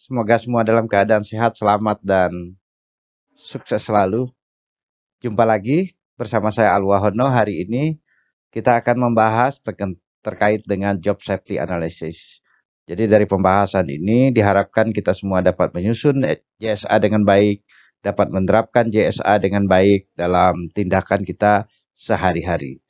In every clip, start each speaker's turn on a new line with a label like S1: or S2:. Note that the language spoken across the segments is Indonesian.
S1: Semoga semua dalam keadaan sehat, selamat, dan sukses selalu. Jumpa lagi bersama saya Alwahono. Hari ini kita akan membahas terkait dengan job safety analysis. Jadi dari pembahasan ini diharapkan kita semua dapat menyusun JSA dengan baik, dapat menerapkan JSA dengan baik dalam tindakan kita sehari-hari.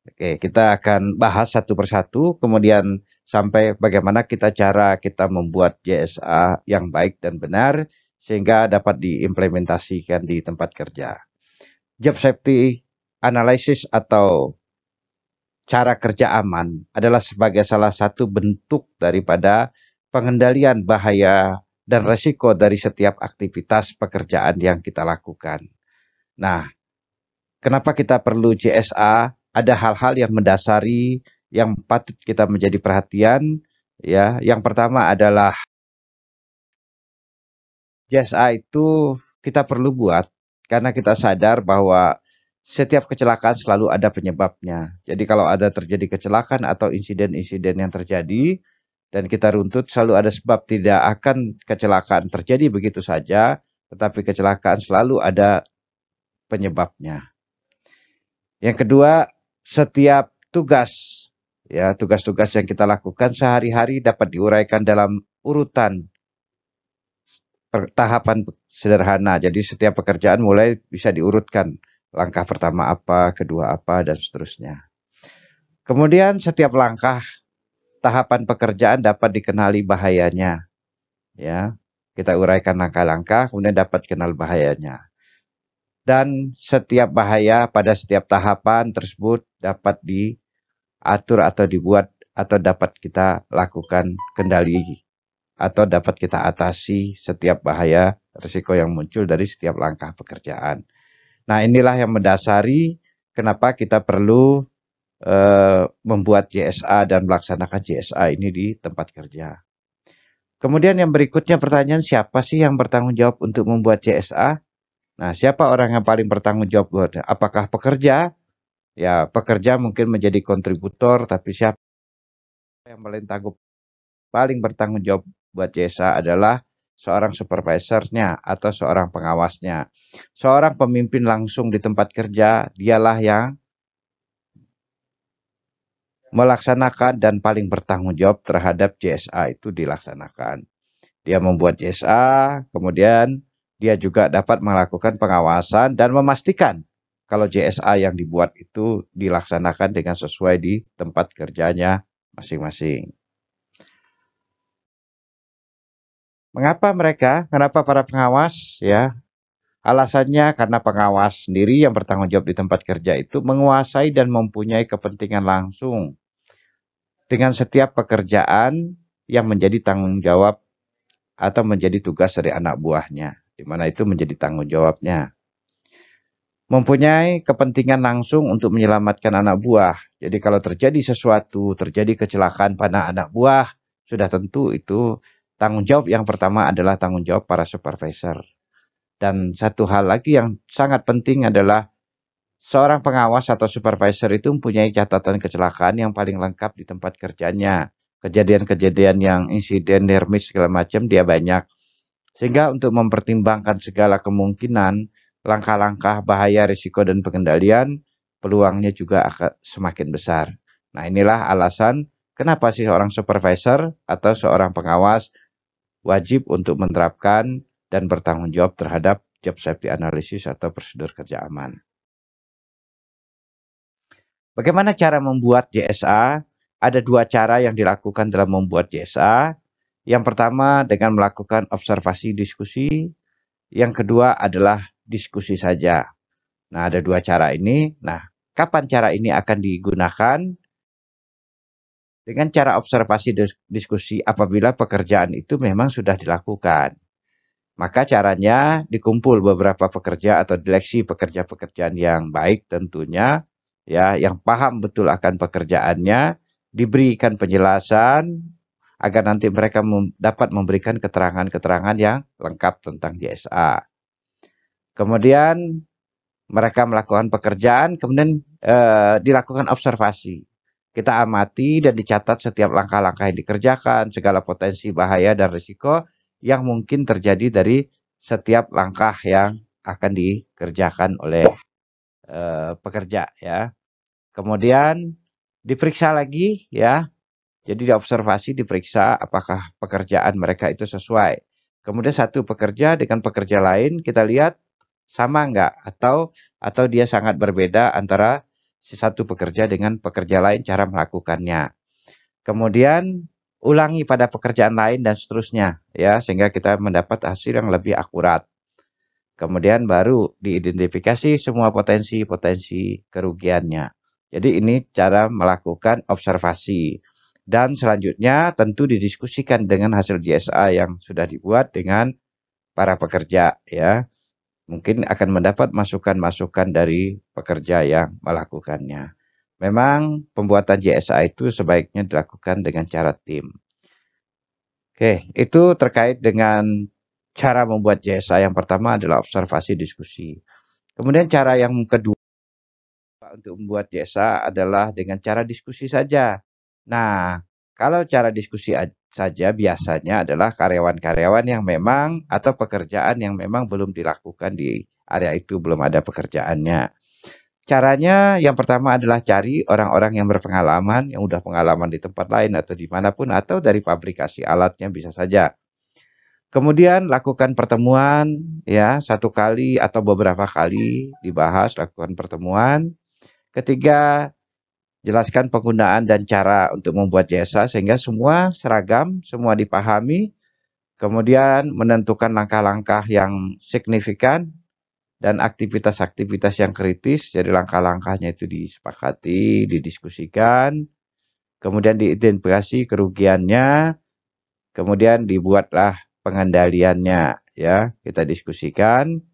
S1: Oke, kita akan bahas satu persatu, kemudian sampai bagaimana cara kita membuat JSA yang baik dan benar, sehingga dapat diimplementasikan di tempat kerja. Job safety analysis atau cara kerja aman adalah sebagai salah satu bentuk daripada pengendalian bahaya dan resiko dari setiap aktivitas pekerjaan yang kita lakukan. Nah, kenapa kita perlu JSA? Ada hal-hal yang mendasari yang patut kita menjadi perhatian, ya. Yang pertama adalah JSA itu kita perlu buat karena kita sadar bahwa setiap kecelakaan selalu ada penyebabnya. Jadi kalau ada terjadi kecelakaan atau insiden-insiden yang terjadi dan kita runtut, selalu ada sebab. Tidak akan kecelakaan terjadi begitu saja, tetapi kecelakaan selalu ada penyebabnya. Yang kedua, setiap tugas yang kita lakukan sehari-hari dapat diuraikan dalam urutan tahapan sederhana. Jadi setiap pekerjaan mulai bisa diurutkan. Langkah pertama apa, kedua apa, dan seterusnya. Kemudian setiap langkah tahapan pekerjaan dapat dikenali bahayanya. Ya, kita uraikan langkah-langkah, kemudian dapat kenal bahayanya. Dan setiap bahaya pada setiap tahapan tersebut dapat diatur atau dibuat atau dapat kita lakukan kendali atau dapat kita atasi setiap bahaya risiko yang muncul dari setiap langkah pekerjaan. Nah, inilah yang mendasari kenapa kita perlu membuat JSA dan melaksanakan JSA ini di tempat kerja. Kemudian yang berikutnya pertanyaan, siapa sih yang bertanggung jawab untuk membuat JSA? Nah, siapa orang yang paling bertanggung jawab? Apakah pekerja? Ya, pekerja mungkin menjadi kontributor, tapi siapa yang paling bertanggung jawab buat JSA adalah seorang supervisornya atau seorang pengawasnya. Seorang pemimpin langsung di tempat kerja, dialah yang melaksanakan dan paling bertanggung jawab terhadap JSA itu dilaksanakan. Dia membuat JSA, kemudian dia juga dapat melakukan pengawasan dan memastikan kalau JSA yang dibuat itu dilaksanakan dengan sesuai di tempat kerjanya masing-masing. Kenapa para pengawas? Ya, alasannya karena pengawas sendiri yang bertanggung jawab di tempat kerja itu menguasai dan mempunyai kepentingan langsung dengan setiap pekerjaan yang menjadi tanggung jawab atau menjadi tugas dari anak buahnya, di mana itu menjadi tanggung jawabnya. Mempunyai kepentingan langsung untuk menyelamatkan anak buah. Jadi kalau terjadi kecelakaan pada anak buah, sudah tentu itu tanggung jawab yang pertama adalah tanggung jawab para supervisor. Dan satu hal lagi yang sangat penting adalah seorang pengawas atau supervisor itu mempunyai catatan kecelakaan yang paling lengkap di tempat kerjanya. Kejadian-kejadian yang insiden, dermis, segala macam dia banyak. Sehingga untuk mempertimbangkan segala kemungkinan, langkah-langkah bahaya, risiko, dan pengendalian, peluangnya juga akan semakin besar. Nah, inilah alasan kenapa sih seorang supervisor atau seorang pengawas wajib untuk menerapkan dan bertanggung jawab terhadap job safety analysis atau prosedur kerja aman. Bagaimana cara membuat JSA? Ada dua cara yang dilakukan dalam membuat JSA. Yang pertama dengan melakukan observasi diskusi. Yang kedua adalah diskusi saja. Nah, ada dua cara ini. Nah, kapan cara ini akan digunakan? Dengan cara observasi diskusi apabila pekerjaan itu memang sudah dilakukan. Maka caranya dikumpul beberapa pekerja atau direksi pekerja-pekerjaan yang baik tentunya, ya, yang paham betul akan pekerjaannya, diberikan penjelasan agar nanti mereka dapat memberikan keterangan-keterangan yang lengkap tentang JSA. Kemudian mereka melakukan pekerjaan, kemudian dilakukan observasi. Kita amati dan dicatat setiap langkah-langkah yang dikerjakan, segala potensi bahaya dan risiko yang mungkin terjadi dari setiap langkah yang akan dikerjakan oleh pekerja ya. Kemudian diperiksa lagi ya. Jadi diobservasi, diperiksa apakah pekerjaan mereka itu sesuai. Kemudian satu pekerja dengan pekerja lain kita lihat sama enggak atau dia sangat berbeda antara si satu pekerja dengan pekerja lain cara melakukannya. Kemudian ulangi pada pekerjaan lain dan seterusnya ya sehingga kita mendapat hasil yang lebih akurat. Kemudian baru diidentifikasi semua potensi-potensi kerugiannya. Jadi ini cara melakukan observasi. Dan selanjutnya tentu didiskusikan dengan hasil JSA yang sudah dibuat dengan para pekerja ya. Mungkin akan mendapat masukan-masukan dari pekerja yang melakukannya. Memang pembuatan JSA itu sebaiknya dilakukan dengan cara tim. Oke, itu terkait dengan cara membuat JSA. Yang pertama adalah observasi diskusi. Kemudian cara yang kedua untuk membuat JSA adalah dengan cara diskusi saja. Nah, kalau cara diskusi saja biasanya adalah karyawan-karyawan yang memang atau pekerjaan yang memang belum dilakukan di area itu, belum ada pekerjaannya. Caranya yang pertama adalah cari orang-orang yang berpengalaman, yang udah pengalaman di tempat lain atau dimanapun, atau dari pabrikasi alatnya bisa saja. Kemudian lakukan pertemuan ya, 1 kali atau beberapa kali dibahas, lakukan pertemuan. Ketiga, jelaskan penggunaan dan cara untuk membuat JSA sehingga semua seragam, semua dipahami. Kemudian menentukan langkah-langkah yang signifikan dan aktivitas-aktivitas yang kritis. Jadi langkah-langkahnya itu disepakati, didiskusikan. Kemudian diidentifikasi kerugiannya. Kemudian dibuatlah pengendaliannya ya, kita diskusikan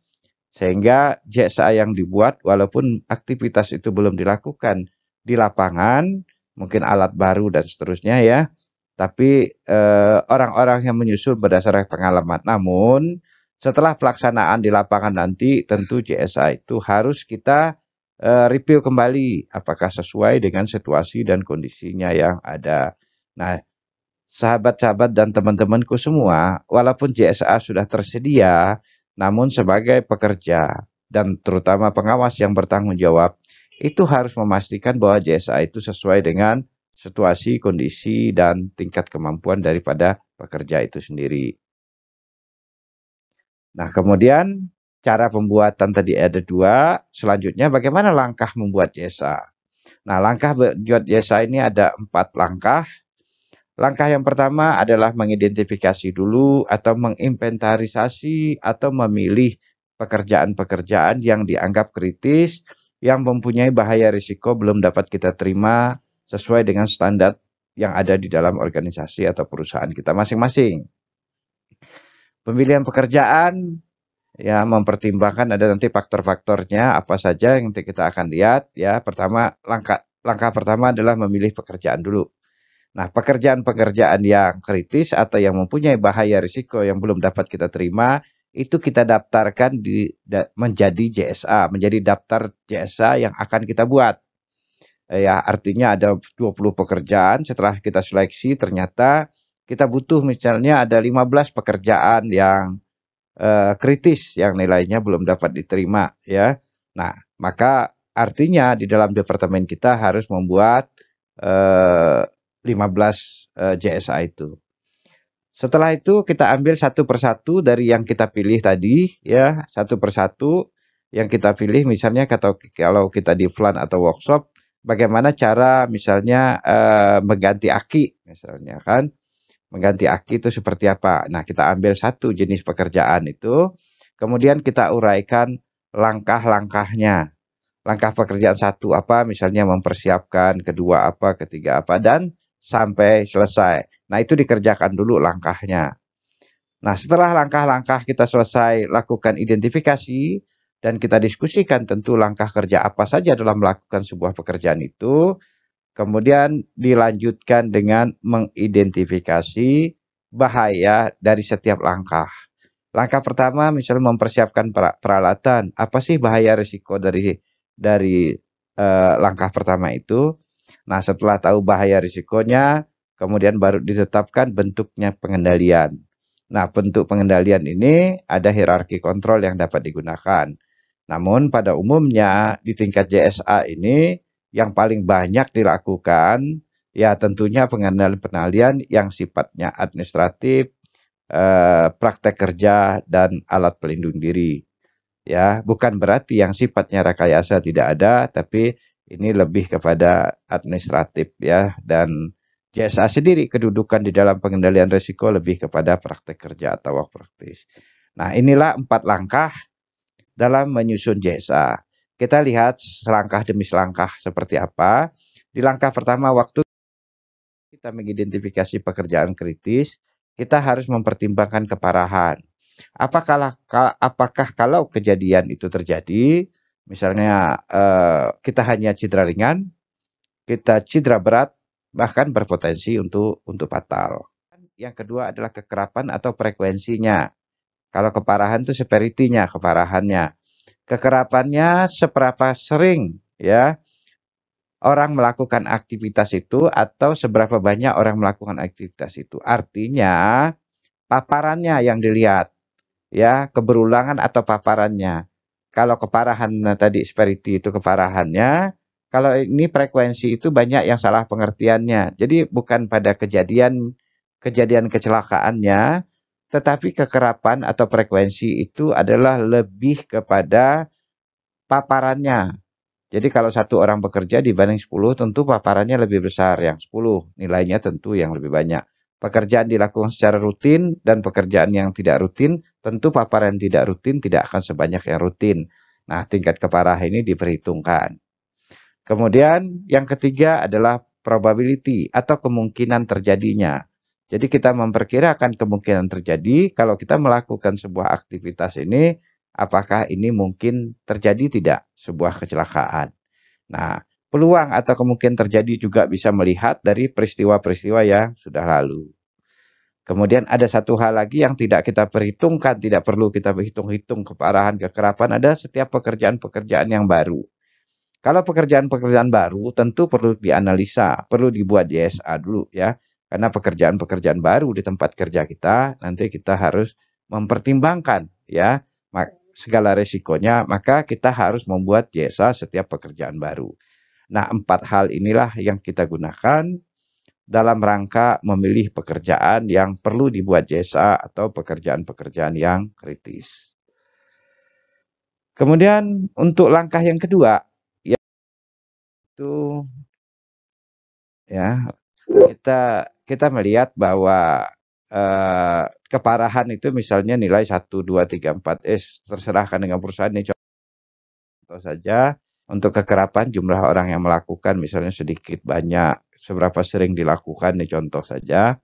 S1: sehingga JSA yang dibuat walaupun aktivitas itu belum dilakukan di lapangan, mungkin alat baru dan seterusnya ya, tapi orang-orang yang menyusul berdasarkan pengalaman. Namun setelah pelaksanaan di lapangan nanti tentu JSA itu harus kita review kembali apakah sesuai dengan situasi dan kondisinya yang ada. Nah, sahabat-sahabat dan teman-temanku semua, walaupun JSA sudah tersedia, namun sebagai pekerja dan terutama pengawas yang bertanggung jawab, itu harus memastikan bahwa JSA itu sesuai dengan situasi, kondisi, dan tingkat kemampuan daripada pekerja itu sendiri. Nah, kemudian cara pembuatan tadi ada 2, selanjutnya bagaimana langkah membuat JSA. Nah, langkah membuat JSA ini ada 4 langkah. Langkah yang pertama adalah mengidentifikasi dulu atau menginventarisasi atau memilih pekerjaan-pekerjaan yang dianggap kritis, yang mempunyai bahaya risiko belum dapat kita terima sesuai dengan standar yang ada di dalam organisasi atau perusahaan kita masing-masing. Pemilihan pekerjaan ya mempertimbangkan ada nanti faktor-faktornya apa saja yang nanti kita akan lihat ya. Pertama, langkah pertama adalah memilih pekerjaan dulu. Nah, pekerjaan-pekerjaan yang kritis atau yang mempunyai bahaya risiko yang belum dapat kita terima, itu kita daftarkan menjadi JSA, menjadi daftar JSA yang akan kita buat. Ya, artinya ada 20 pekerjaan, setelah kita seleksi ternyata kita butuh misalnya ada 15 pekerjaan yang kritis yang nilainya belum dapat diterima ya. Nah, maka artinya di dalam departemen kita harus membuat 15 JSA itu. Setelah itu kita ambil satu persatu dari yang kita pilih tadi ya, satu persatu yang kita pilih misalnya kalau kita di FLAN atau workshop bagaimana cara misalnya mengganti aki misalnya kan. Mengganti aki itu seperti apa? Nah, kita ambil satu jenis pekerjaan itu, kemudian kita uraikan langkah-langkahnya. Langkah pekerjaan satu apa, misalnya mempersiapkan, kedua apa, ketiga apa, dan sampai selesai. Nah, itu dikerjakan dulu langkahnya. Nah, setelah langkah-langkah kita selesai lakukan identifikasi, dan kita diskusikan tentu langkah kerja apa saja dalam melakukan sebuah pekerjaan itu, kemudian dilanjutkan dengan mengidentifikasi bahaya dari setiap langkah. Langkah pertama misalnya mempersiapkan peralatan. Apa sih bahaya risiko dari langkah pertama itu? Nah, setelah tahu bahaya risikonya, kemudian baru ditetapkan bentuknya pengendalian. Nah, bentuk pengendalian ini ada hierarki kontrol yang dapat digunakan. Namun pada umumnya di tingkat JSA ini yang paling banyak dilakukan ya tentunya pengendalian yang sifatnya administratif, praktek kerja, dan alat pelindung diri. Ya, bukan berarti yang sifatnya rekayasa tidak ada, tapi ini lebih kepada administratif ya. Dan JSA sendiri kedudukan di dalam pengendalian risiko lebih kepada praktek kerja atau work practice. Nah, inilah 4 langkah dalam menyusun JSA. Kita lihat selangkah demi selangkah seperti apa. Di langkah pertama, waktu kita mengidentifikasi pekerjaan kritis, kita harus mempertimbangkan keparahan. Apakah kalau kejadian itu terjadi, misalnya kita hanya cedera ringan, kita cedera berat, bahkan berpotensi untuk fatal. Yang kedua adalah kekerapan atau frekuensinya. Kalau keparahan itu severity-nya, keparahannya. Kekerapannya seberapa sering ya orang melakukan aktivitas itu atau seberapa banyak orang melakukan aktivitas itu. Artinya paparannya yang dilihat. Ya, keberulangan atau paparannya. Kalau keparahan tadi severity itu keparahannya, kalau ini frekuensi itu banyak yang salah pengertiannya. Jadi bukan pada kejadian kecelakaannya, tetapi kekerapan atau frekuensi itu adalah lebih kepada paparannya. Jadi kalau satu orang bekerja dibanding 10, tentu paparannya lebih besar yang 10, nilainya tentu yang lebih banyak. Pekerjaan dilakukan secara rutin dan pekerjaan yang tidak rutin, tentu paparan tidak rutin tidak akan sebanyak yang rutin. Nah, tingkat keparahan ini diperhitungkan. Kemudian yang ketiga adalah probability atau kemungkinan terjadinya. Jadi kita memperkirakan kemungkinan terjadi kalau kita melakukan sebuah aktivitas ini, apakah ini mungkin terjadi tidak sebuah kecelakaan. Nah, peluang atau kemungkinan terjadi juga bisa melihat dari peristiwa-peristiwa yang sudah lalu. Kemudian ada satu hal lagi yang tidak kita perhitungkan, tidak perlu kita hitung-hitung keparahan, kekerapan, ada setiap pekerjaan-pekerjaan yang baru. Kalau pekerjaan-pekerjaan baru tentu perlu dianalisa, perlu dibuat JSA dulu ya. Karena pekerjaan-pekerjaan baru di tempat kerja kita, nanti kita harus mempertimbangkan ya segala resikonya, maka kita harus membuat JSA setiap pekerjaan baru. Nah, 4 hal inilah yang kita gunakan dalam rangka memilih pekerjaan yang perlu dibuat JSA atau pekerjaan-pekerjaan yang kritis. Kemudian untuk langkah yang kedua, yaitu ya kita melihat bahwa keparahan itu misalnya nilai 1, 2, 3, 4, terserahkan dengan perusahaan ini contoh saja. Untuk kekerapan jumlah orang yang melakukan misalnya sedikit banyak, seberapa sering dilakukan nih contoh saja.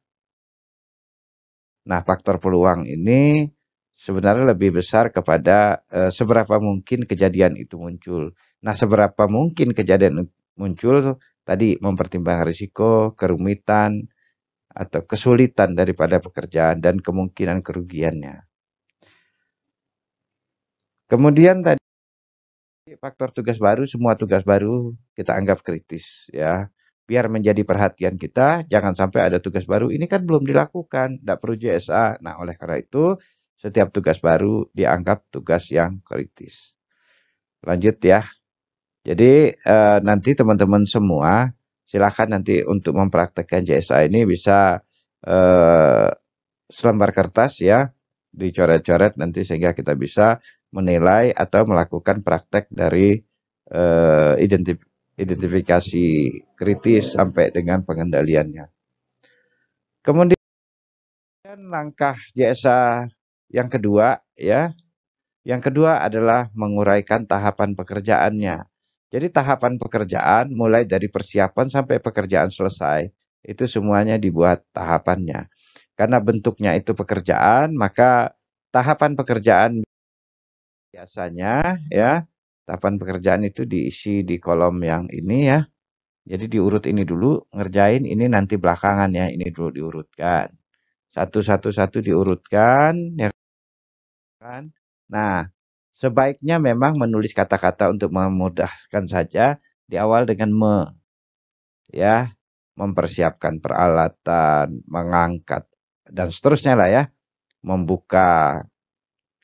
S1: Nah, faktor peluang ini sebenarnya lebih besar kepada seberapa mungkin kejadian itu muncul. Nah, seberapa mungkin kejadian muncul tadi mempertimbangkan risiko, kerumitan, atau kesulitan daripada pekerjaan dan kemungkinan kerugiannya. Kemudian tadi faktor tugas baru, semua tugas baru kita anggap kritis ya. Biar menjadi perhatian kita, jangan sampai ada tugas baru, ini kan belum dilakukan, tidak perlu JSA. Nah, oleh karena itu, setiap tugas baru dianggap tugas yang kritis. Lanjut ya. Jadi nanti teman-teman semua, silakan nanti untuk mempraktekkan JSA ini bisa selembar kertas ya, dicoret-coret nanti sehingga kita bisa menilai atau melakukan praktek dari identifikasi kritis sampai dengan pengendaliannya. Kemudian langkah JSA yang kedua ya. Yang kedua adalah menguraikan tahapan pekerjaannya. Jadi tahapan pekerjaan mulai dari persiapan sampai pekerjaan selesai, itu semuanya dibuat tahapannya. Karena bentuknya itu pekerjaan, maka tahapan pekerjaan biasanya ya, tahapan pekerjaan itu diisi di kolom yang ini ya. Jadi diurut ini dulu, ngerjain ini nanti belakangan ya, ini dulu diurutkan. Satu-satu diurutkan ya kan. Nah, sebaiknya memang menulis kata-kata untuk memudahkan saja di awal dengan ya, mempersiapkan peralatan, mengangkat dan seterusnya lah ya. membuka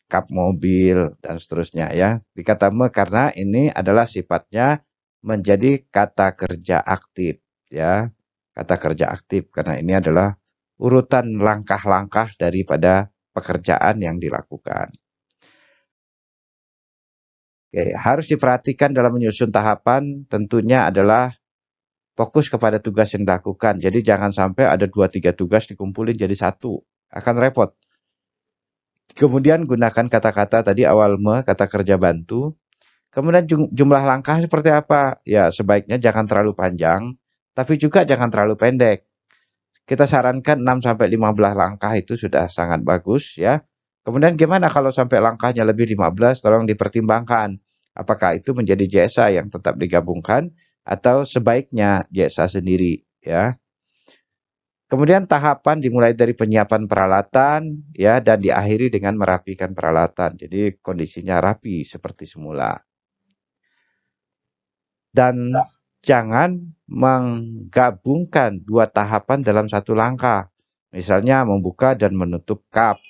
S1: kap mobil dan seterusnya ya. Dikata me karena ini adalah sifatnya menjadi kata kerja aktif ya. Kata kerja aktif karena ini adalah urutan langkah-langkah daripada pekerjaan yang dilakukan. Oke, harus diperhatikan dalam menyusun tahapan tentunya adalah fokus kepada tugas yang dilakukan. Jadi jangan sampai ada 2-3 tugas dikumpulin jadi satu. Akan repot. Kemudian gunakan kata-kata tadi awal kata kerja bantu. Kemudian jumlah langkah seperti apa? Ya sebaiknya jangan terlalu panjang, tapi juga jangan terlalu pendek. Kita sarankan 6-15 langkah itu sudah sangat bagus ya. Kemudian gimana kalau sampai langkahnya lebih 15, tolong dipertimbangkan. Apakah itu menjadi JSA yang tetap digabungkan atau sebaiknya JSA sendiri ya. Kemudian tahapan dimulai dari penyiapan peralatan ya dan diakhiri dengan merapikan peralatan. Jadi kondisinya rapi seperti semula. Dan jangan menggabungkan 2 tahapan dalam satu langkah. Misalnya membuka dan menutup kap,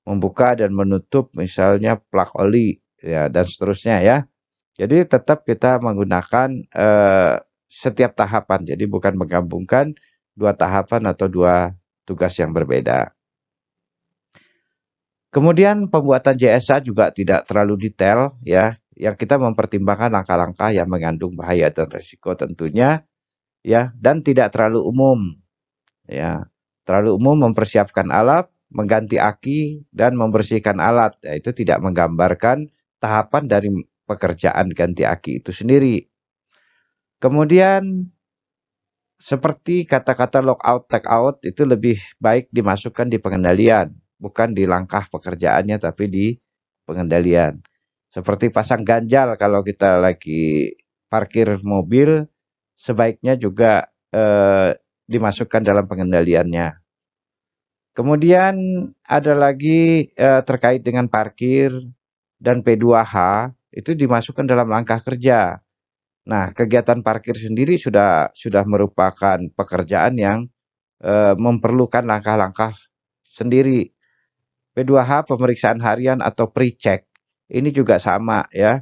S1: membuka dan menutup misalnya plak oli ya dan seterusnya ya. Jadi tetap kita menggunakan setiap tahapan. Jadi bukan menggabungkan 2 tahapan atau 2 tugas yang berbeda. Kemudian pembuatan JSA juga tidak terlalu detail ya, yang kita mempertimbangkan langkah-langkah yang mengandung bahaya dan risiko tentunya ya, dan tidak terlalu umum ya. Terlalu umum mempersiapkan alat, mengganti aki dan membersihkan alat, ya, itu tidak menggambarkan tahapan dari pekerjaan ganti aki itu sendiri. Kemudian seperti kata-kata logout, tag out itu lebih baik dimasukkan di pengendalian, bukan di langkah pekerjaannya tapi di pengendalian. Seperti pasang ganjal kalau kita lagi parkir mobil, sebaiknya juga dimasukkan dalam pengendaliannya. Kemudian ada lagi terkait dengan parkir dan P2H, itu dimasukkan dalam langkah kerja. Nah, kegiatan parkir sendiri sudah merupakan pekerjaan yang memerlukan langkah-langkah sendiri. P2H pemeriksaan harian atau pre-check ini juga sama ya.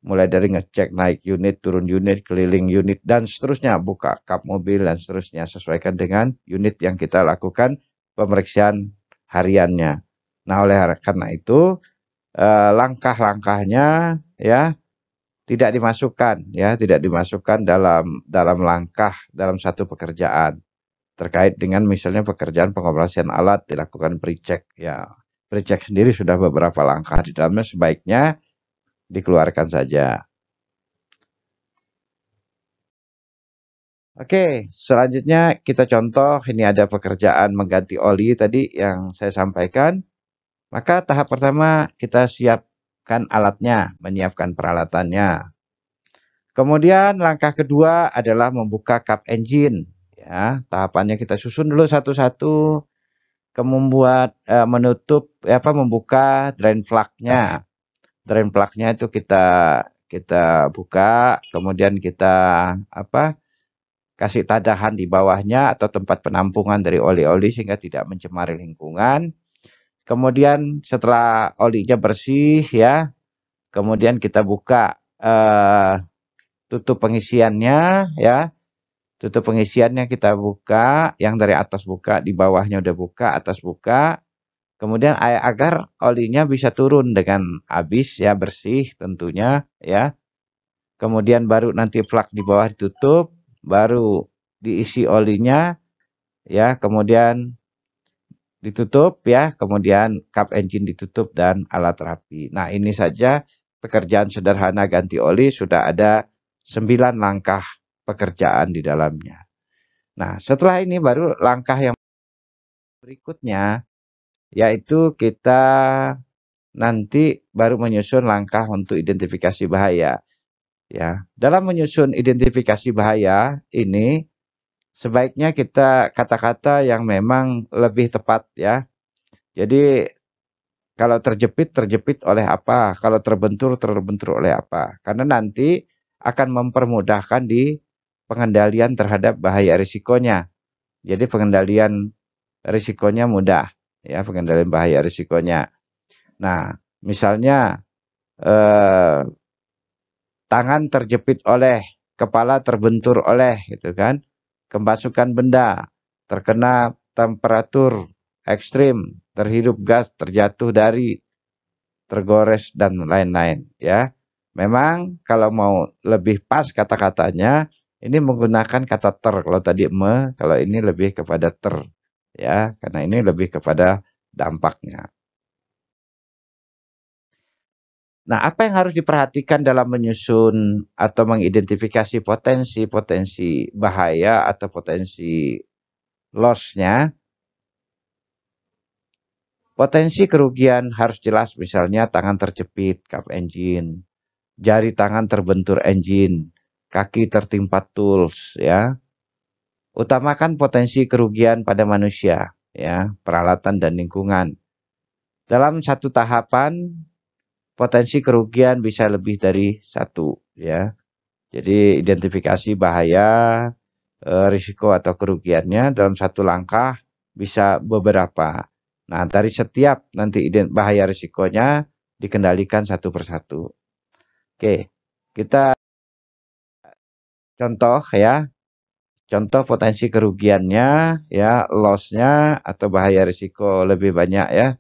S1: Mulai dari ngecek naik unit, turun unit, keliling unit dan seterusnya, buka kap mobil dan seterusnya sesuaikan dengan unit yang kita lakukan pemeriksaan hariannya. Nah, oleh karena itu langkah-langkahnya ya tidak dimasukkan dalam langkah dalam satu pekerjaan terkait dengan misalnya pekerjaan pengoperasian alat dilakukan pre-check ya. Pre-check sendiri sudah beberapa langkah di dalamnya, sebaiknya dikeluarkan saja. Oke, selanjutnya kita contoh, ini ada pekerjaan mengganti oli tadi yang saya sampaikan. Maka tahap pertama kita siapkan alatnya, menyiapkan peralatannya. Kemudian langkah kedua adalah membuka kap engine. Ya, tahapannya kita susun dulu satu-satu. Membuat membuka drain plug-nya. Drain plug-nya itu kita buka, kemudian kita kasih tadahan di bawahnya atau tempat penampungan dari oli-oli sehingga tidak mencemari lingkungan. Kemudian setelah olinya bersih ya, kemudian kita buka tutup pengisiannya ya. Tutup pengisiannya kita buka, yang dari atas buka, di bawahnya udah buka, atas buka. Kemudian agar olinya bisa turun dengan habis ya, bersih tentunya ya. Kemudian baru nanti plug di bawah ditutup, baru diisi olinya ya, kemudian ditutup ya, kemudian kap engine ditutup dan alat rapi. Nah, ini saja pekerjaan sederhana ganti oli, sudah ada 9 langkah pekerjaan di dalamnya. Nah, setelah ini baru langkah yang berikutnya, yaitu kita nanti baru menyusun langkah untuk identifikasi bahaya. Ya, dalam menyusun identifikasi bahaya ini sebaiknya kita kata-kata yang memang lebih tepat ya. Jadi kalau terjepit oleh apa, kalau terbentur oleh apa. Karena nanti akan mempermudahkan di pengendalian terhadap bahaya risikonya. Jadi pengendalian risikonya mudah. ya, pengendalian bahaya risikonya. Nah, misalnya tangan terjepit oleh, kepala terbentur oleh, gitu kan, kemasukan benda, terkena temperatur ekstrim, terhirup gas, terjatuh dari, tergores, dan lain-lain, ya. Memang kalau mau lebih pas kata-katanya, ini menggunakan kata ter. Kalau tadi kalau ini lebih kepada ter, ya, karena ini lebih kepada dampaknya. Nah, apa yang harus diperhatikan dalam menyusun atau mengidentifikasi potensi-potensi bahaya atau potensi loss-nya? Potensi kerugian harus jelas, misalnya tangan terjepit, kap engine, jari tangan terbentur engine, kaki tertimpa tools, ya. Utamakan potensi kerugian pada manusia, ya, peralatan dan lingkungan. Dalam satu tahapan, potensi kerugian bisa lebih dari satu, ya. Jadi identifikasi bahaya, risiko atau kerugiannya dalam satu langkah bisa beberapa. Nah, dari setiap nanti bahaya risikonya dikendalikan satu persatu. Oke, kita contoh ya. Contoh potensi kerugiannya, ya, loss-nya atau bahaya risiko lebih banyak, ya.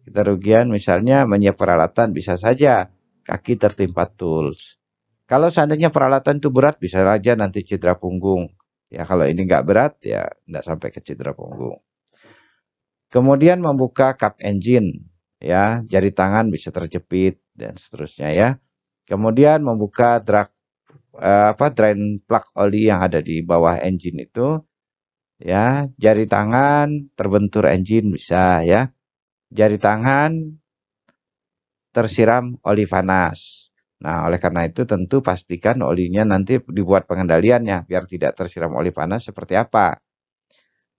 S1: Kerugian misalnya menyiap peralatan bisa saja kaki tertimpa tools. Kalau seandainya peralatan itu berat, bisa saja nanti cedera punggung. Ya, kalau ini nggak berat, ya nggak sampai ke cedera punggung. Kemudian membuka kap engine, ya, jari tangan bisa terjepit dan seterusnya, ya. Kemudian membuka drain plug oli yang ada di bawah engine itu, ya, jari tangan terbentur engine bisa, ya. Jari tangan tersiram oli panas. Nah, oleh karena itu tentu pastikan olinya nanti dibuat pengendaliannya biar tidak tersiram oli panas seperti apa.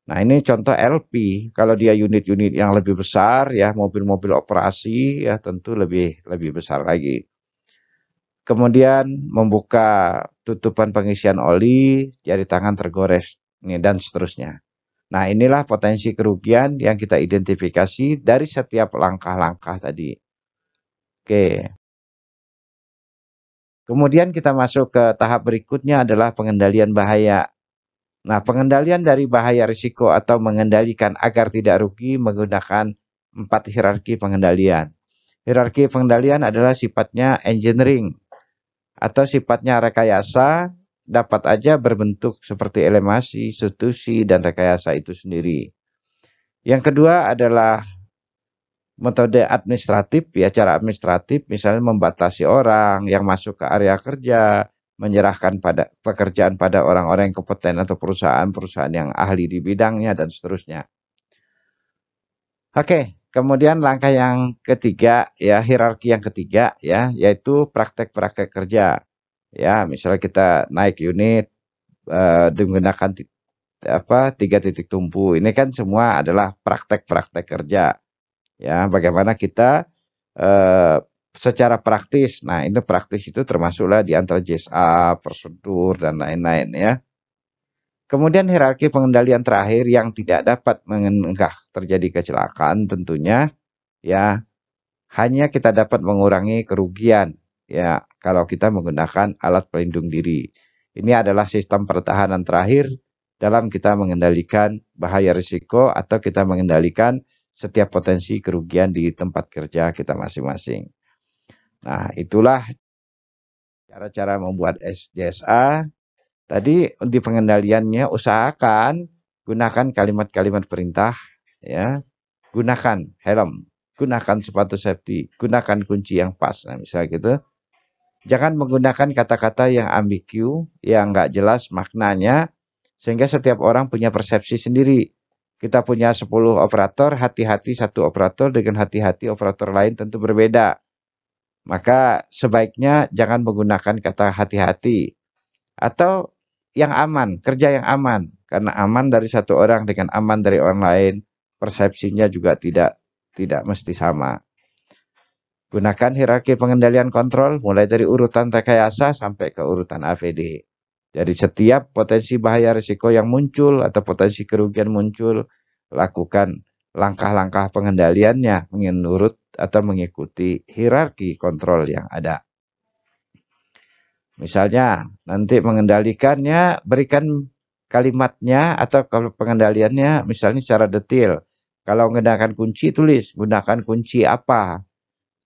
S1: Nah, ini contoh LP. Kalau dia unit-unit yang lebih besar, ya, mobil-mobil operasi, ya, tentu lebih besar lagi. Kemudian membuka tutupan pengisian oli, jari tangan tergores, dan seterusnya. Nah, inilah potensi kerugian yang kita identifikasi dari setiap langkah-langkah tadi. Oke. Kemudian kita masuk ke tahap berikutnya adalah pengendalian bahaya. Nah, pengendalian dari bahaya risiko atau mengendalikan agar tidak rugi menggunakan 4 hierarki pengendalian. Hierarki pengendalian adalah sifatnya engineering atau sifatnya rekayasa, dapat aja berbentuk seperti elemasi, substitusi, dan rekayasa itu sendiri. Yang kedua adalah metode administratif, ya, cara administratif, misalnya membatasi orang yang masuk ke area kerja, menyerahkan pekerjaan pada orang-orang yang kompeten atau perusahaan-perusahaan yang ahli di bidangnya, dan seterusnya. Oke, kemudian langkah yang ketiga, ya, hierarki yang ketiga, ya, yaitu praktek-praktek kerja. Ya, misalnya kita naik unit menggunakan 3 titik tumpu. Ini kan semua adalah praktek-praktek kerja. Ya, bagaimana kita secara praktis. Nah, ini praktis itu termasuklah di antara JSA, prosedur, dan lain-lain, ya. Kemudian hierarki pengendalian terakhir yang tidak dapat mencegah terjadi kecelakaan tentunya, ya, hanya kita dapat mengurangi kerugian, ya, kalau kita menggunakan alat pelindung diri. Ini adalah sistem pertahanan terakhir dalam kita mengendalikan bahaya risiko atau kita mengendalikan setiap potensi kerugian di tempat kerja kita masing-masing. Nah, itulah cara-cara membuat JSA. Tadi di pengendaliannya usahakan gunakan kalimat-kalimat perintah, ya. Gunakan helm, gunakan sepatu safety, gunakan kunci yang pas. Nah, misalnya gitu. Jangan menggunakan kata-kata yang ambigu, yang nggak jelas maknanya, sehingga setiap orang punya persepsi sendiri. Kita punya 10 operator, hati-hati satu operator dengan hati-hati operator lain tentu berbeda. Maka sebaiknya jangan menggunakan kata hati-hati. Atau yang aman, kerja yang aman. Karena aman dari satu orang dengan aman dari orang lain, persepsinya juga tidak mesti sama. Gunakan hierarki pengendalian kontrol mulai dari urutan rekayasa sampai ke urutan AVD. Jadi setiap potensi bahaya risiko yang muncul atau potensi kerugian muncul, lakukan langkah-langkah pengendaliannya menurut atau mengikuti hierarki kontrol yang ada. Misalnya, nanti mengendalikannya, berikan kalimatnya atau kalau pengendaliannya misalnya secara detail. Kalau menggunakan kunci, tulis gunakan kunci apa.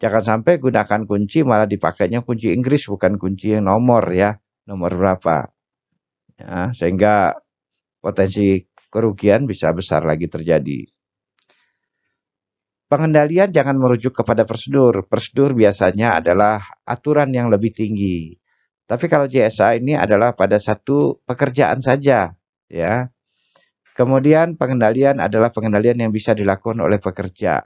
S1: Jangan sampai gunakan kunci malah dipakainya kunci Inggris, bukan kunci yang nomor ya, nomor berapa. Ya, sehingga potensi kerugian bisa besar lagi terjadi. Pengendalian jangan merujuk kepada prosedur. Prosedur biasanya adalah aturan yang lebih tinggi. Tapi kalau JSA ini adalah pada satu pekerjaan saja, ya. Kemudian pengendalian adalah pengendalian yang bisa dilakukan oleh pekerja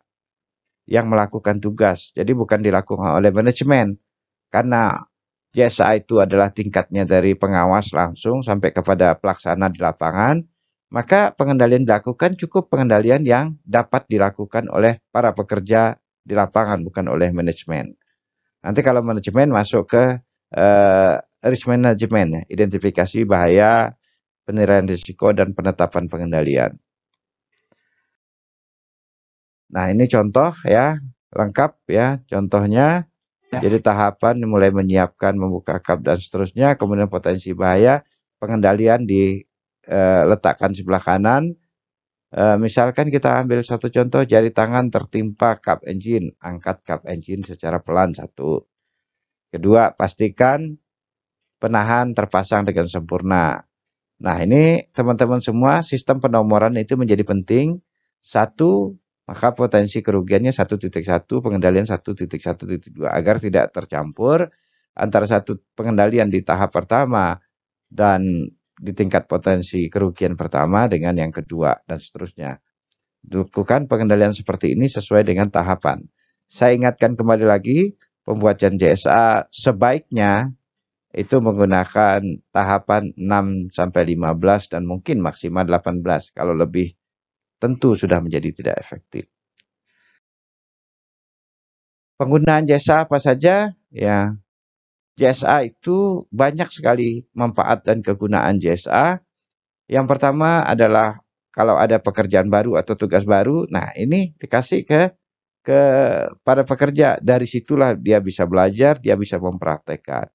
S1: yang melakukan tugas. Jadi bukan dilakukan oleh manajemen. Karena JSA itu adalah tingkatnya dari pengawas langsung sampai kepada pelaksana di lapangan. Maka pengendalian dilakukan cukup pengendalian yang dapat dilakukan oleh para pekerja di lapangan, bukan oleh manajemen. Nanti kalau manajemen masuk ke risk management, ya, identifikasi bahaya, penilaian risiko, dan penetapan pengendalian. Nah, ini contoh ya, lengkap ya, contohnya. Jadi tahapan mulai menyiapkan, membuka kap, dan seterusnya, kemudian potensi bahaya, pengendalian diletakkan sebelah kanan. Misalkan kita ambil satu contoh, jari tangan tertimpa kap engine, angkat kap engine secara pelan, satu. Kedua, pastikan penahan terpasang dengan sempurna. Nah, ini teman-teman semua, sistem penomoran itu menjadi penting. Satu, maka potensi kerugiannya 1.1, pengendalian 1.1.2, agar tidak tercampur antara satu pengendalian di tahap pertama dan di tingkat potensi kerugian pertama dengan yang kedua, dan seterusnya. Lakukan pengendalian seperti ini sesuai dengan tahapan. Saya ingatkan kembali lagi, pembuatan JSA sebaiknya itu menggunakan tahapan 6-15 dan mungkin maksimal 18. Kalau lebih, tentu sudah menjadi tidak efektif. Penggunaan JSA apa saja? Ya, JSA itu banyak sekali manfaat dan kegunaan JSA. Yang pertama adalah kalau ada pekerjaan baru atau tugas baru, nah ini dikasih ke para pekerja. Dari situlah dia bisa belajar, dia bisa mempraktekkan.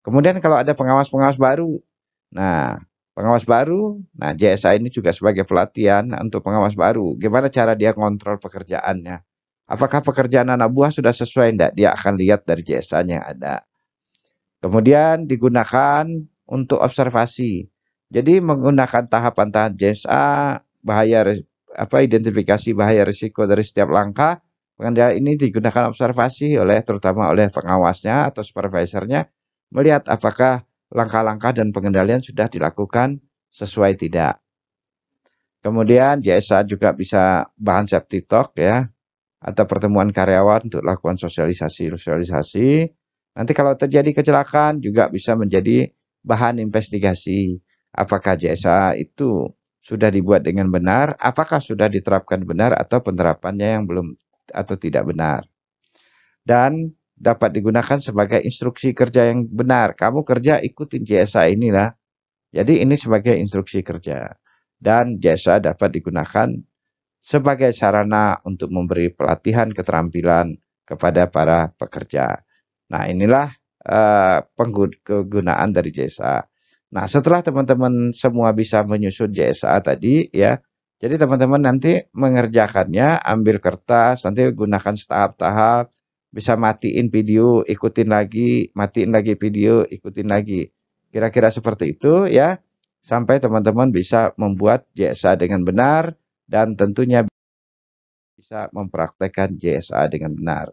S1: Kemudian kalau ada pengawas-pengawas baru, nah pengawas baru, nah JSA ini juga sebagai pelatihan untuk pengawas baru. Gimana cara dia kontrol pekerjaannya? Apakah pekerjaan anak buah sudah sesuai enggak? Dia akan lihat dari JSA-nya yang ada. Kemudian digunakan untuk observasi. Jadi menggunakan tahapan-tahapan JSA, identifikasi bahaya risiko dari setiap langkah. Pengendalian ini digunakan observasi terutama oleh pengawasnya atau supervisornya, melihat apakah langkah-langkah dan pengendalian sudah dilakukan sesuai tidak. Kemudian JSA juga bisa bahan safety talk ya, atau pertemuan karyawan untuk lakukan sosialisasi. Nanti kalau terjadi kecelakaan juga bisa menjadi bahan investigasi. Apakah JSA itu sudah dibuat dengan benar, apakah sudah diterapkan benar atau penerapannya yang belum atau tidak benar. Dan dapat digunakan sebagai instruksi kerja yang benar. Kamu kerja ikutin JSA inilah. Jadi ini sebagai instruksi kerja. Dan JSA dapat digunakan sebagai sarana untuk memberi pelatihan keterampilan kepada para pekerja. Nah, inilah kegunaan dari JSA. Nah, setelah teman-teman semua bisa menyusun JSA tadi ya, jadi teman-teman nanti mengerjakannya, ambil kertas, nanti gunakan setahap-tahap, bisa matiin video, ikutin lagi, matiin lagi video, ikutin lagi. Kira-kira seperti itu ya, sampai teman-teman bisa membuat JSA dengan benar dan tentunya bisa mempraktekkan JSA dengan benar.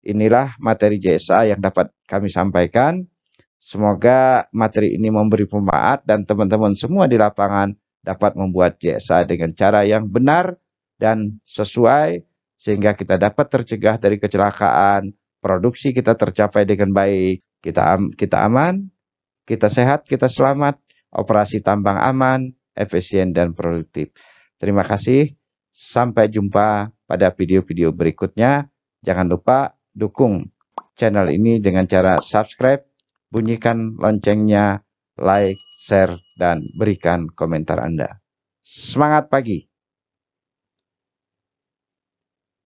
S1: Inilah materi JSA yang dapat kami sampaikan. Semoga materi ini memberi manfaat dan teman-teman semua di lapangan dapat membuat JSA dengan cara yang benar dan sesuai, sehingga kita dapat tercegah dari kecelakaan, produksi kita tercapai dengan baik, kita aman, kita sehat, kita selamat, operasi tambang aman, efisien, dan produktif. Terima kasih, sampai jumpa pada video-video berikutnya. Jangan lupa dukung channel ini dengan cara subscribe, bunyikan loncengnya, like, share, dan berikan komentar Anda. Semangat pagi!